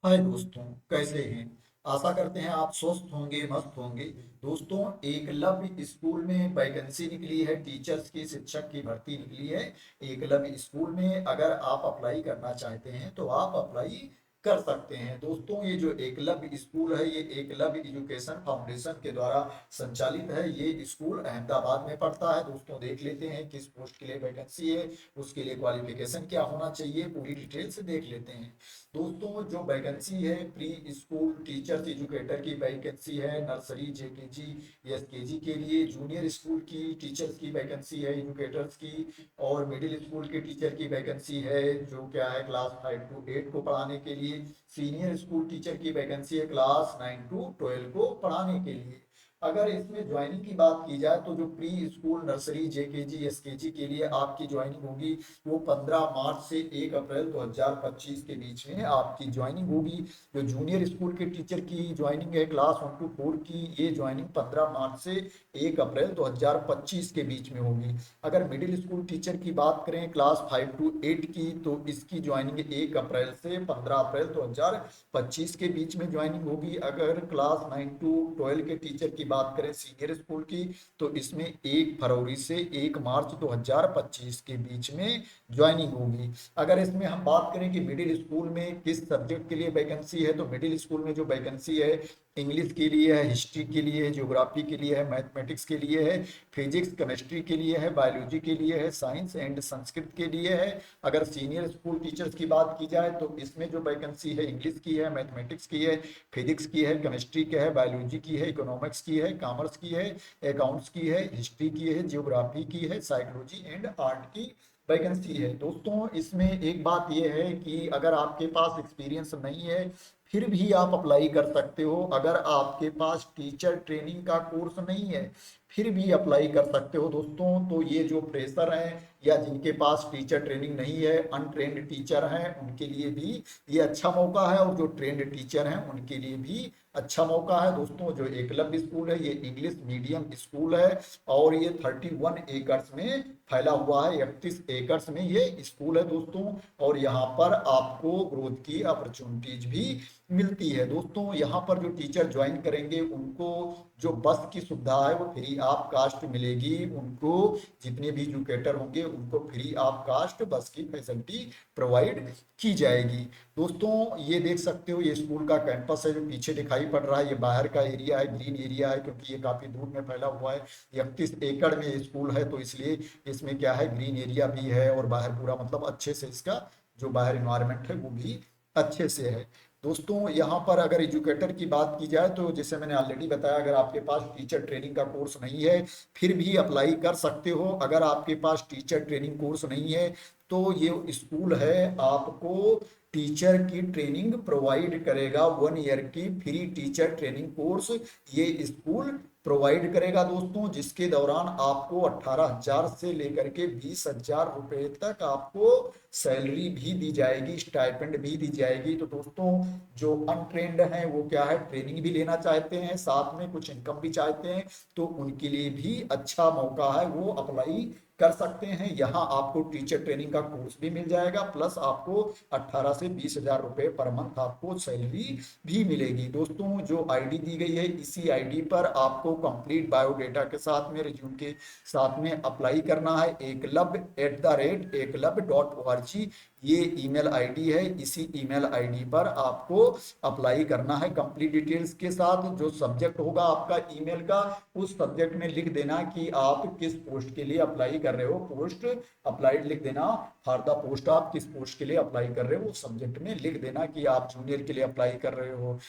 हाय दोस्तों, कैसे हैं। आशा करते हैं आप स्वस्थ होंगे, मस्त होंगे। दोस्तों, एकलव्य स्कूल में वैकेंसी निकली है, टीचर्स की, शिक्षक की भर्ती निकली है। एकलव्य स्कूल में अगर आप अप्लाई करना चाहते हैं तो आप अप्लाई कर सकते हैं। दोस्तों, ये जो एकलव्य स्कूल है ये एकलव्य एजुकेशन फाउंडेशन के द्वारा संचालित है। ये स्कूल अहमदाबाद में पड़ता है। दोस्तों, देख लेते हैं किस पोस्ट के लिए वैकेंसी है, उसके लिए क्वालिफिकेशन क्या होना चाहिए, पूरी डिटेल से देख लेते हैं। दोस्तों, जो वैकेंसी है प्री स्कूल टीचर्स एजुकेटर की वैकेंसी है, नर्सरी जेकेजी एसकेजी के लिए, जूनियर स्कूल की टीचर्स की वैकेंसी है एजुकेटर्स की, और मिडिल स्कूल के टीचर की वैकेंसी है जो क्या है क्लास 5 to 8 को पढ़ाने के लिए। सीनियर स्कूल टीचर की वैकेंसी है क्लास 9 to 12 को पढ़ाने के लिए। अगर इसमें ज्वाइनिंग की बात की जाए तो जो प्री स्कूल नर्सरी जेकेजी एसकेजी के लिए आपकी ज्वाइनिंग होगी वो 15 मार्च से 1 अप्रैल 2025 के बीच में आपकी ज्वाइनिंग होगी। जो जूनियर स्कूल के टीचर की ज्वाइनिंग है क्लास 1 to 4 की, ये ज्वाइनिंग 15 मार्च से 1 अप्रैल 2025 के बीच में होगी। अगर मिडिल स्कूल टीचर की बात करें क्लास 5 to 8 की, तो इसकी ज्वाइनिंग 1 अप्रैल से 15 अप्रैल 2025 के बीच में ज्वाइनिंग होगी। अगर क्लास 9 to 12 के टीचर की बात करें सीनियर स्कूल की, तो इसमें 1 फरवरी से 1 मार्च 2025 के बीच में ज्वाइनिंग होगी। अगर इसमें हम बात करें कि मिडिल स्कूल में किस सब्जेक्ट के लिए वैकेंसी है, तो मिडिल स्कूल में जो वैकेंसी है इंग्लिश के लिए है, हिस्ट्री के लिए है, ज्योग्राफी के लिए है, मैथमेटिक्स के लिए है, फिजिक्स केमिस्ट्री के लिए है, बायोलॉजी के लिए है, साइंस एंड संस्कृत के लिए है। अगर सीनियर स्कूल टीचर्स की बात की जाए तो इसमें जो वैकेंसी है इंग्लिश की है, मैथमेटिक्स की है, फिजिक्स की है, केमिस्ट्री की है, बायोलॉजी की है, इकोनॉमिक्स की है, कॉमर्स की है, अकाउंट्स की है, हिस्ट्री की है, जियोग्राफी की है, साइकोलॉजी एंड आर्ट की वैकेंसी है। दोस्तों, इसमें एक बात यह है कि अगर आपके पास एक्सपीरियंस नहीं है फिर भी आप अप्लाई कर सकते हो। अगर आपके पास टीचर ट्रेनिंग का कोर्स नहीं है फिर भी अप्लाई कर सकते हो। दोस्तों, तो ये जो फ्रेशर हैं या जिनके पास टीचर ट्रेनिंग नहीं है, अनट्रेंड टीचर हैं, उनके लिए भी ये अच्छा मौका है, और जो ट्रेंड टीचर हैं उनके लिए भी अच्छा मौका है। दोस्तों, जो एकलव्य स्कूल है ये इंग्लिश मीडियम स्कूल है और ये 31 एकर्स में फैला हुआ है, 31 एकर्स में ये स्कूल है दोस्तों। और यहाँ पर आपको ग्रोथ की अपॉर्चुनिटीज भी मिलती है। दोस्तों, यहाँ पर जो टीचर ज्वाइन करेंगे उनको जो बस की सुविधा है वो फ्री ऑफ कास्ट मिलेगी। उनको जितने भी एजुकेटर होंगे उनको फ्री ऑफ कास्ट बस की फैसिलिटी प्रोवाइड की जाएगी। दोस्तों, ये देख सकते हो ये स्कूल का कैंपस है जो पीछे दिखाई पड़ रहा है, ये बाहर का एरिया है, ग्रीन एरिया है, क्योंकि ये काफी दूर में फैला हुआ है। 31 एकड़ में ये स्कूल है तो इसलिए इसमें क्या है ग्रीन एरिया भी है, और बाहर पूरा मतलब अच्छे से इसका जो बाहर इन्वायरमेंट है वो भी अच्छे से है। दोस्तों, यहाँ पर अगर एजुकेटर की बात की जाए तो जैसे मैंने ऑलरेडी बताया, अगर आपके पास टीचर ट्रेनिंग का कोर्स नहीं है फिर भी अप्लाई कर सकते हो। अगर आपके पास टीचर ट्रेनिंग कोर्स नहीं है तो ये स्कूल है आपको टीचर की ट्रेनिंग प्रोवाइड करेगा। 1 ईयर की फ्री टीचर ट्रेनिंग कोर्स ये स्कूल प्रोवाइड करेगा दोस्तों, जिसके दौरान आपको 18,000 से लेकर के 20,000 रुपए तक आपको सैलरी भी दी जाएगी, स्टाइपेंड भी दी जाएगी। तो दोस्तों, जो अनट्रेंड हैं वो क्या है ट्रेनिंग भी लेना चाहते हैं, साथ में कुछ इनकम भी चाहते हैं, तो उनके लिए भी अच्छा मौका है, वो अप्लाई कर सकते हैं। यहाँ आपको टीचर ट्रेनिंग का कोर्स भी मिल जाएगा, प्लस आपको 18 से 20,000 रुपए पर मंथ आपको सैलरी भी मिलेगी। दोस्तों, जो आईडी दी गई है इसी आईडी पर आपको कंप्लीट बायोडेटा के साथ में, रिज्यूम के साथ में अप्लाई करना है। eklavya@eklavya.org ये ईमेल आईडी है, इसी ईमेल आईडी पर आपको अप्लाई करना है कंप्लीट डिटेल्स के साथ। जो सब्जेक्ट होगा आपका ईमेल का, उस सब्जेक्ट में लिख देना कि आप किस पोस्ट के लिए अप्लाई कर रहे हो, पोस्ट अप्लाइड लिख देना, फॉर द पोस्ट आप किस पोस्ट के लिए अप्लाई कर रहे हो वो सब्जेक्ट में लिख देना कि आप जूनियर के लिए अप्लाई कर रहे हो,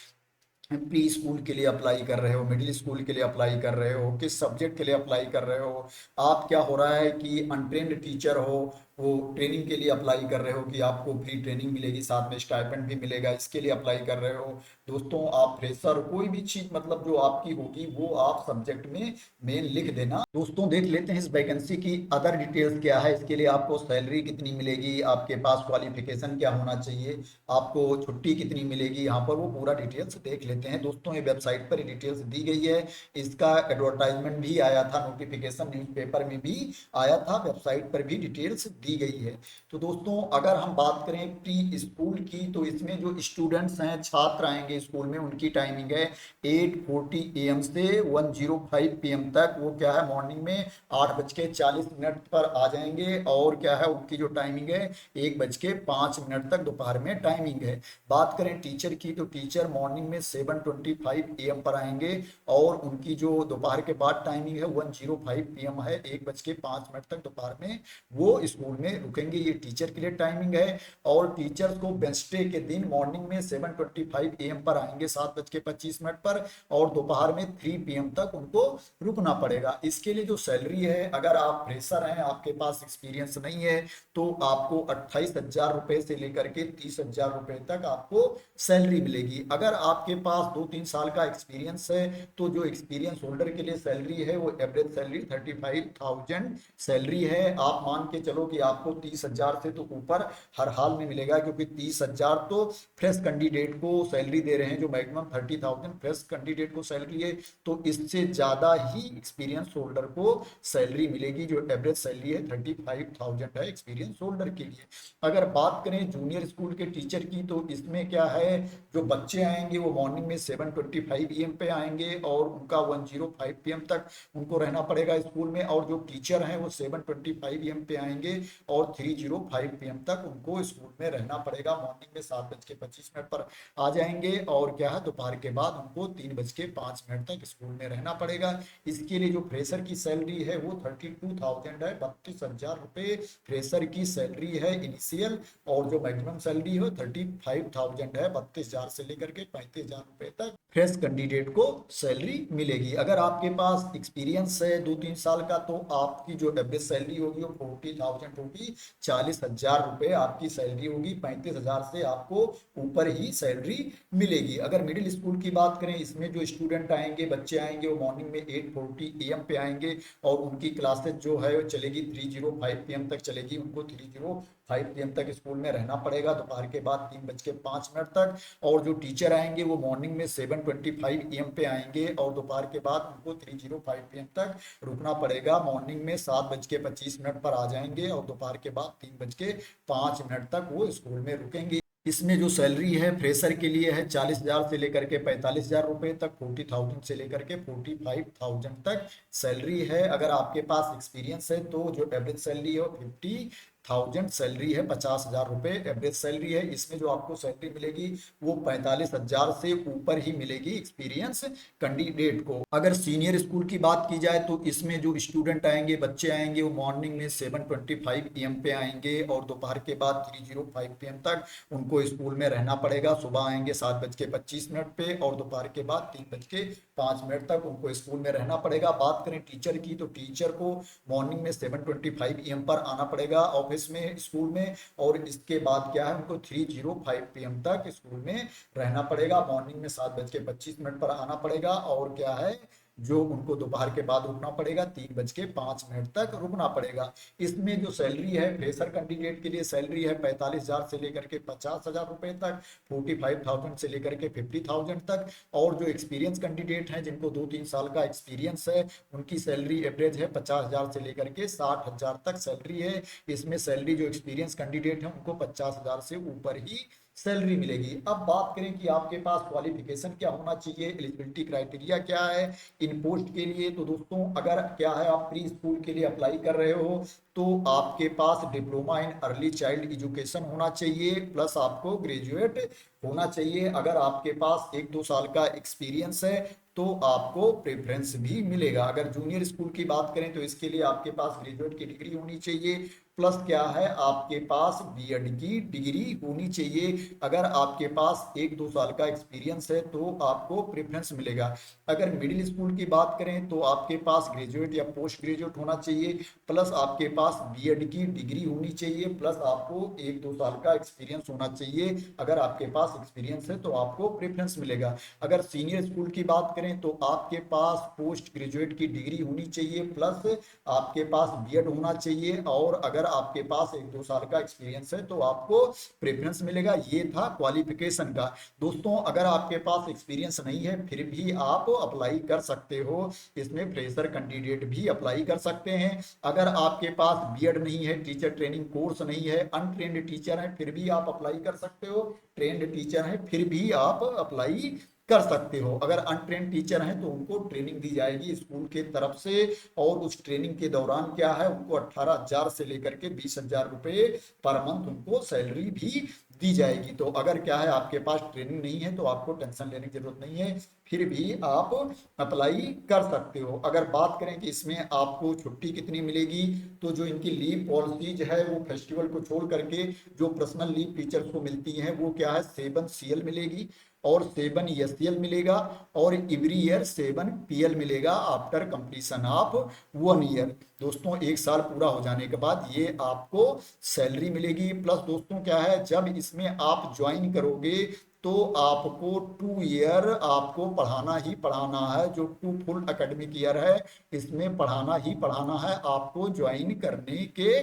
प्री स्कूल के लिए अप्लाई कर रहे हो, मिडिल स्कूल के लिए अप्लाई कर रहे हो, किस सब्जेक्ट के लिए अप्लाई कर रहे हो। आप क्या हो रहा है कि अनट्रेंड टीचर हो, वो ट्रेनिंग के लिए अप्लाई कर रहे हो कि आपको फ्री ट्रेनिंग मिलेगी, साथ में स्टाइपेंड भी मिलेगा, इसके लिए अप्लाई कर रहे हो। दोस्तों, आप फ्रेशर कोई भी चीज मतलब जो आपकी होगी वो आप सब्जेक्ट में मेन लिख देना। दोस्तों, देख लेते हैं इस वैकेंसी की अदर डिटेल्स क्या है। इसके लिए आपको सैलरी कितनी मिलेगी, आपके पास क्वालिफिकेशन क्या होना चाहिए, आपको छुट्टी कितनी मिलेगी, यहाँ पर वो पूरा डिटेल्स देख लेते हैं। दोस्तों, ये वेबसाइट पर डिटेल्स दी गई है, इसका एडवर्टाइजमेंट भी आया था, नोटिफिकेशन न्यूज़पेपर में भी आया था, वेबसाइट पर भी डिटेल्स दी गई है। तो दोस्तों अगर हम बात करें प्री स्कूल की, तो इसमें जो स्टूडेंट्स हैं, छात्र आएंगे स्कूल में, उनकी टाइमिंग है 8:40 AM से 1:05 PM तक। वो क्या है, मॉर्निंग में 8:40 पर आ जाएंगे, और क्या है उनकी जो टाइमिंग है 1:05 तक दोपहर में टाइमिंग है। बात करें टीचर की, तो टीचर मॉर्निंग में 7:25 AM पर आएंगे, और उनकी जो दोपहर के बाद टाइमिंग है 1:05 PM है, 1:05 तक दोपहर में वो स्कूल में रुकेंगे। ये टीचर के लिए टाइमिंग है। और टीचर्स को वेंसडे के दिन मॉर्निंग में 7:25 AM पर आएंगे 7:25 पर, और दोपहर में 3 PM तक उनको रुकना पड़ेगा। इसके लिए जो सैलरी है, अगर आप फ्रेशर हैं, आपके पास एक्सपीरियंस नहीं है, तो आपको 28,000 रुपए से लेकर के 30,000 रुपए तक आपको सैलरी मिलेगी। अगर आपके पास 2-3 साल का एक्सपीरियंस है, तो जो एक्सपीरियंस होल्डर के लिए सैलरी है वो एवरेज सैलरी 35,000 सैलरी है। आप मान के चलो कि आपको 30,000 से तो ऊपर हर हाल में मिलेगा, क्योंकि 30,000 तो फ्रेश कैंडिडेट को सैलरी दे रहे हैं, जो मैक्सिमम 30,000 फ्रेश कैंडिडेट को सैलरी है। तो इससे ज्यादा ही एक्सपीरियंस होल्डर को सैलरी मिलेगी। जो एवरेज सैलरी है 35,000 है एक्सपीरियंस होल्डर के लिए। अगर बात करें जूनियर स्कूल के टीचर की, तो इसमें क्या है, जो बच्चे आएंगे वो मॉर्निंग में 7:25 AM पे आएंगे, और उनका 1:05 PM तक उनको रहना पड़ेगा स्कूल में। और जो टीचर हैं वो 7:25 AM पे आएंगे, और 3:05 PM तक उनको स्कूल में रहना पड़ेगा। मॉर्निंग में 7:25 पर आ जाएंगे, और क्या है दोपहर के बाद उनको 3:05 तक स्कूल में रहना पड़ेगा। इसके लिए जो फ्रेशर की सैलरी है वो 32,000 है, 32,000 रुपए फ्रेशर की सैलरी है इनिशियल। और जो मैक्सिमम सैलरी है 35,000 है, 32,000 से लेकर के 35,000 रुपए तक फ्रेश कैंडिडेट को सैलरी मिलेगी। अगर आपके पास एक्सपीरियंस है 2-3 साल का, तो आपकी जो एवरेज सैलरी होगी वो 40,000 होगी, 40,000 रुपए आपकी सैलरी होगी। 35,000 से आपको ऊपर ही सैलरी मिलेगी। अगर मिडिल स्कूल की बात करें, इसमें जो स्टूडेंट आएंगे, बच्चे आएंगे, वो मॉर्निंग में 8:40 AM पे आएंगे, और उनकी क्लासेज जो है वो चलेगी 3:05 PM तक चलेगी। उनको 3:05 PM तक स्कूल में रहना पड़ेगा, दोपहर के बाद 3:05 तक। और जो टीचर आएंगे वो मॉर्निंग में 7:25 AM पे आएंगे, और दोपहर के बाद उनको 3:05 PM तक रुकना पड़ेगा। मॉर्निंग में 7:25 पर आ जाएंगे, और दोपहर के बाद 3:05 तक वो स्कूल में रुकेंगे। इसमें जो सैलरी है फ्रेशर के लिए है 40,000 से लेकर के 45,000 रुपए तक, 40,000 से लेकर के 45,000 तक सैलरी है। अगर आपके पास एक्सपीरियंस है, तो जो एवरेज सैलरी है 50,000 सैलरी है, 50,000 रुपए एवरेज सैलरी है। इसमें जो आपको सैलरी मिलेगी वो 45,000 से ऊपर ही मिलेगी एक्सपीरियंस कैंडिडेट को। अगर सीनियर स्कूल की बात की जाए, तो इसमें जो स्टूडेंट आएंगे, बच्चे आएंगे, वो मॉर्निंग में 7:25 AM पे आएंगे, और दोपहर के बाद 3:05 PM तक उनको स्कूल में रहना पड़ेगा। सुबह आएंगे 7:25 पे, और दोपहर के बाद 3:05 तक उनको स्कूल में रहना पड़ेगा। बात करें टीचर की, तो टीचर को मॉर्निंग में 7:25 AM पर आना पड़ेगा ऑफिस में, स्कूल में, और इसके बाद क्या है उनको 3:05 PM तक स्कूल में रहना पड़ेगा। मॉर्निंग में 7:25 पर आना पड़ेगा, और क्या है जो उनको दोपहर के बाद रुकना पड़ेगा, 3:05 तक रुकना पड़ेगा। इसमें जो सैलरी है फ्रेशर कैंडिडेट के लिए सैलरी है 45,000 से लेकर के 50,000 रुपए तक, 45,000 से लेकर के 50,000 तक। और जो एक्सपीरियंस कैंडिडेट हैं, जिनको 2-3 साल का एक्सपीरियंस है, उनकी सैलरी एवरेज है 50,000 से लेकर के 60,000 तक सैलरी है। इसमें सैलरी जो एक्सपीरियंस कैंडिडेट है उनको 50,000 से ऊपर ही सैलरी मिलेगी। अब बात करें कि आपके पास क्वालिफिकेशन क्या होना चाहिए, एलिजिबिलिटी क्राइटेरिया क्या है इन पोस्ट के लिए। तो दोस्तों अगर क्या है आप प्री स्कूल के लिए अप्लाई कर रहे हो, तो आपके पास diploma in early child education होना चाहिए, प्लस आपको ग्रेजुएट होना चाहिए। अगर आपके पास 1-2 साल का एक्सपीरियंस है, तो आपको प्रेफरेंस भी मिलेगा। अगर जूनियर स्कूल की बात करें, तो इसके लिए आपके पास ग्रेजुएट की डिग्री होनी चाहिए, प्लस क्या है आपके पास बीएड की डिग्री होनी चाहिए। अगर आपके पास 1-2 साल का एक्सपीरियंस है, तो आपको प्रेफरेंस मिलेगा। अगर मिडिल स्कूल की बात करें, तो आपके पास ग्रेजुएट या पोस्ट ग्रेजुएट होना चाहिए, प्लस आपके पास बीएड की डिग्री होनी चाहिए, प्लस आपको 1-2 साल का एक्सपीरियंस होना चाहिए। अगर आपके पास एक्सपीरियंस है, तो आपको प्रेफरेंस मिलेगा। अगर सीनियर स्कूल की बात करें, तो आपके पास पोस्ट ग्रेजुएट की डिग्री होनी चाहिए, प्लस आपके पास बीएड होना चाहिए। और अगर आपके पास 1-2 साल का एक्सपीरियंस है तो आपको प्रेफरेंस मिलेगा। ये था क्वालिफिकेशन का। दोस्तों अगर आपके पास एक्सपीरियंस नहीं है फिर भी आप अप्लाई कर सकते हो, इसमें फ्रेशर कैंडिडेट भी अप्लाई कर सकते हैं। अगर आपके पास बीएड नहीं है, टीचर ट्रेनिंग कोर्स नहीं है, अनट्रेंड टीचर है, फिर भी आप अप्लाई कर सकते हो। ट्रेंड टीचर है फिर भी आप अप्लाई कर सकते हो। अगर अनट्रेंड टीचर हैं तो उनको ट्रेनिंग दी जाएगी स्कूल के तरफ से, और उस ट्रेनिंग के दौरान क्या है उनको 18,000 से लेकर के 20,000 रुपये पर मंथ उनको सैलरी भी दी जाएगी। तो अगर क्या है आपके पास ट्रेनिंग नहीं है तो आपको टेंशन लेने की जरूरत नहीं है, फिर भी आप अप्लाई कर सकते हो। अगर बात करें कि इसमें आपको छुट्टी कितनी मिलेगी, तो जो इनकी लीव पॉलिसीज है वो फेस्टिवल को छोड़ करके जो पर्सनल लीव टीचर्स को मिलती हैं वो क्या है 7 CL मिलेगी और 7 SCL मिलेगा और एवरी ईयर 7 PL मिलेगा आफ्टर कंप्लीशन ऑफ 1 ईयर। दोस्तों 1 साल पूरा हो जाने के बाद ये आपको सैलरी मिलेगी। प्लस दोस्तों क्या है जब इसमें आप ज्वाइन करोगे तो आपको 2 ईयर आपको पढ़ाना ही पढ़ाना है, जो 2 फुल एकेडमिक ईयर है इसमें पढ़ाना ही पढ़ाना है आपको ज्वाइन करने के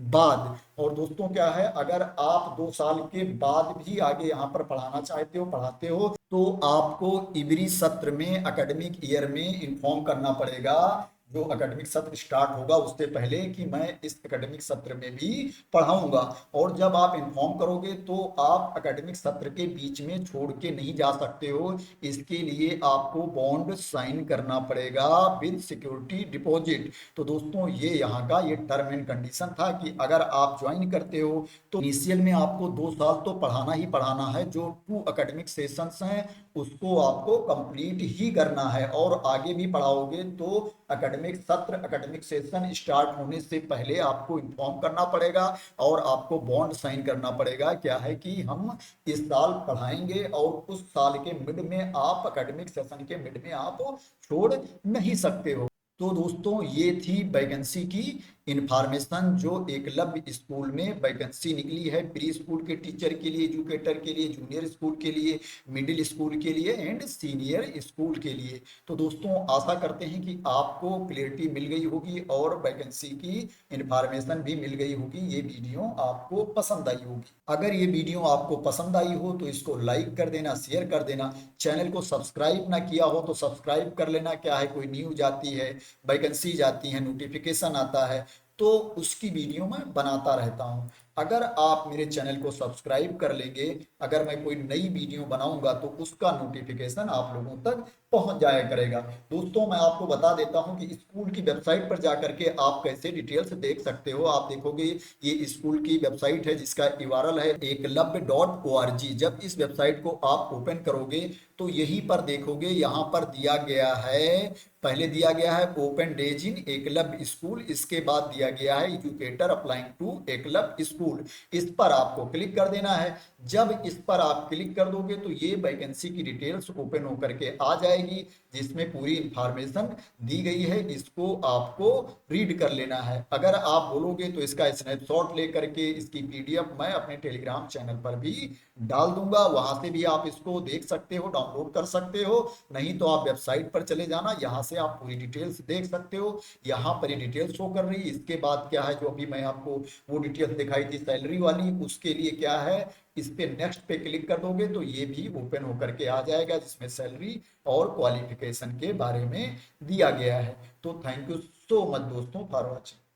बाद। और दोस्तों क्या है अगर आप 2 साल के बाद भी आगे यहाँ पर पढ़ाना चाहते हो पढ़ाते हो तो आपको इवरी सत्र में एकेडमिक ईयर में इन्फॉर्म करना पड़ेगा, जो एकेडमिक सत्र स्टार्ट होगा उससे पहले, कि मैं इस एकेडमिक सत्र में भी पढ़ाऊंगा। और जब आप इन्फॉर्म करोगे तो आप एकेडमिक सत्र के बीच में छोड़ के नहीं जा सकते हो, इसके लिए आपको बॉन्ड साइन करना पड़ेगा विद सिक्योरिटी डिपॉजिट। तो दोस्तों ये यहाँ का ये टर्म एंड कंडीशन था कि अगर आप ज्वाइन करते हो तो इनिशियल में आपको 2 साल तो पढ़ाना ही पढ़ाना है, जो 2 एकेडमिक सेशंस हैं उसको आपको कंप्लीट ही करना है, और आगे भी पढ़ाओगे तो एकेडमिक सत्र एकेडमिक सेशन स्टार्ट होने से पहले आपको इन्फॉर्म करना पड़ेगा और आपको बॉन्ड साइन करना पड़ेगा। क्या है कि हम इस साल पढ़ाएंगे और उस साल के मिड में आप एकेडमिक सेशन के मिड में आप छोड़ नहीं सकते हो। तो दोस्तों ये थी वैकेंसी की इंफॉर्मेशन जो एकलव्य स्कूल में वैकेंसी निकली है, प्री स्कूल के टीचर के लिए, एजुकेटर के लिए, जूनियर स्कूल के लिए, मिडिल स्कूल के लिए एंड सीनियर स्कूल के लिए। तो दोस्तों आशा करते हैं कि आपको क्लियरिटी मिल गई होगी और वैकेंसी की इंफॉर्मेशन भी मिल गई होगी। ये वीडियो आपको पसंद आई होगी। अगर ये वीडियो आपको पसंद आई हो तो इसको लाइक कर देना, शेयर कर देना। चैनल को सब्सक्राइब ना किया हो तो सब्सक्राइब कर लेना। क्या है कोई न्यूज आती है, वैकेंसी जाती है, नोटिफिकेशन आता है तो उसकी वीडियो मैं बनाता रहता हूं। अगर आप मेरे चैनल को सब्सक्राइब कर लेंगे, अगर मैं कोई नई वीडियो बनाऊंगा तो उसका नोटिफिकेशन आप लोगों तक पहुंच जाया करेगा। दोस्तों मैं आपको बता देता हूं कि स्कूल की वेबसाइट पर जाकर के आप कैसे डिटेल्स देख सकते हो। आप देखोगे ये स्कूल की वेबसाइट है जिसका URL है eklavya.org। जब इस वेबसाइट को आप ओपन करोगे तो यहीं पर देखोगे यहाँ पर दिया गया है, पहले दिया गया है open days in Eklavya school, इसके बाद दिया गया है educator applying to Eklavya school. इस पर आपको क्लिक कर देना है। जब इस पर आप क्लिक कर दोगे तो ये वैकेंसी की डिटेल्स ओपन होकर के आ जाएगी जिसमें पूरी इंफॉर्मेशन दी गई है, इसको आपको रीड कर लेना है। अगर आप बोलोगे तो इसका स्नैपशॉट लेकर के इसकी PDF मैं अपने टेलीग्राम चैनल पर भी डाल दूंगा, वहां से भी आप इसको देख सकते हो, डाउनलोड कर सकते हो। नहीं तो आप वेबसाइट पर चले जाना, यहाँ से आप पूरी डिटेल्स देख सकते हो। यहाँ पर ये डिटेल्स शो कर रही है। इसके बाद क्या है जो अभी मैं आपको वो डिटेल्स दिखाई थी सैलरी वाली, उसके लिए क्या है इस पे नेक्स्ट पे क्लिक कर दोगे तो ये भी ओपन होकर के आ जाएगा जिसमें सैलरी और क्वालिफिकेशन के बारे में दिया गया है। तो थैंक यू सो मच दोस्तों फॉर वॉचिंग।